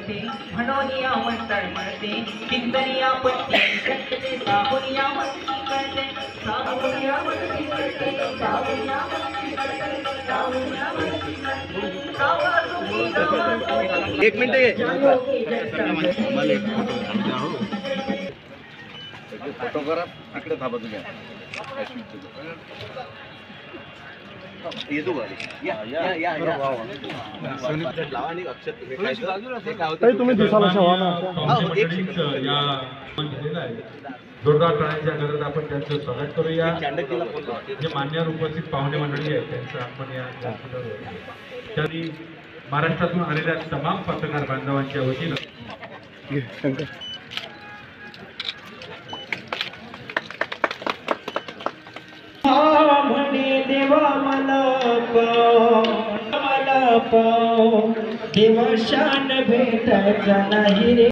तळमळते म्हणून यावर तळमळते चिंतनी आपत्ती कळते साहून यावरती कळते साहून यावरती कळते साहून यावरती कळते साहून यावरती कळते सावसुखी गावात एक मिनिट ये मला फोटो करा इकडे थांबा तुम्ही येतो तुम्ही दिसायला शेवा ना जोरदार टाळ्यांच्या गरज आपण त्यांचं स्वागत करूया. जे मान्यवर उपस्थित पाहुणे मंडळी आहेत त्यांचं आपण या त्यांनी महाराष्ट्रातून आलेल्या तमाम पत्रकार बांधवांच्या वतीनं म्हणे देवा मला पाव देवा शान भेटायचा नाही रे.